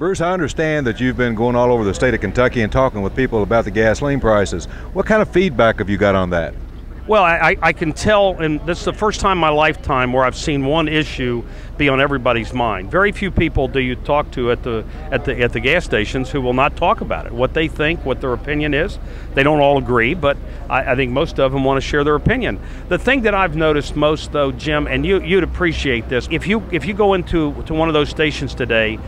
Bruce, I understand that you've been going all over the state of Kentucky and talking with people about the gasoline prices. What kind of feedback have you got on that? Well, I can tell, and this is the first time in my lifetime where I've seen one issue be on everybody's mind. Very few people do you talk to at the gas stations who will not talk about it, what they think, what their opinion is. They don't all agree, but I think most of them want to share their opinion. The thing that I've noticed most, though, Jim, and you'd appreciate this, if you go into one of those stations today,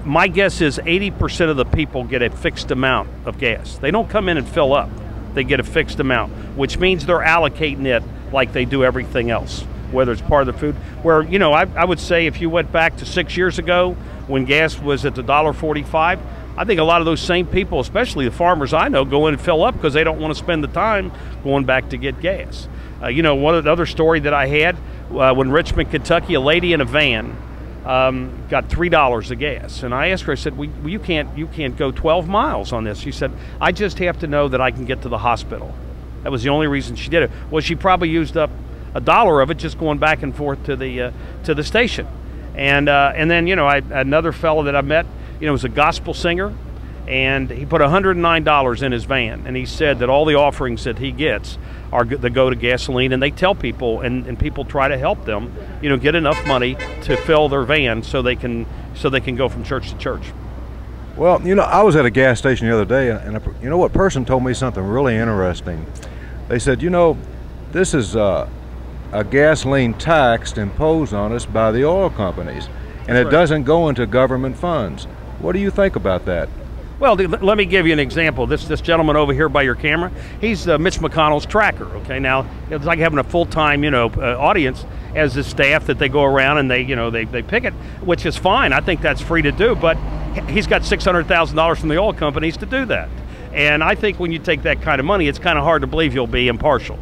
my guess is 80% of the people get a fixed amount of gas. They don't come in and fill up. They get a fixed amount, which means they're allocating it like they do everything else, whether it's part of the food. Where, you know, I would say if you went back to 6 years ago when gas was at the $1.45, I think a lot of those same people, especially the farmers I know, go in and fill up because they don't want to spend the time going back to get gas. You know, one other story that I had, when Richmond, Kentucky, a lady in a van got $3 of gas, and I asked her, I said, well, you can't go 12 miles on this. She said, I just have to know that I can get to the hospital. That was the only reason she did it. Well, she probably used up $1 of it just going back and forth to the station. And then, you know, another fellow that I met, you know, was a gospel singer, and he put $109 in his van, and he said that all the offerings that he gets are that go to gasoline, and they tell people, and people try to help them, you know, get enough money to fill their van so they can go from church to church. Well, you know, I was at a gas station the other day, and you know what person told me something really interesting. They said, you know, this is a gasoline tax imposed on us by the oil companies, and it doesn't go into government funds. What do you think about that? Well, let me give you an example. This gentleman over here by your camera, he's Mitch McConnell's tracker. Okay, now it's like having a full-time, you know, audience as his staff that they go around and they pick it, which is fine. I think that's free to do, but he's got $600,000 from the oil companies to do that. And I think when you take that kind of money, it's kind of hard to believe you'll be impartial.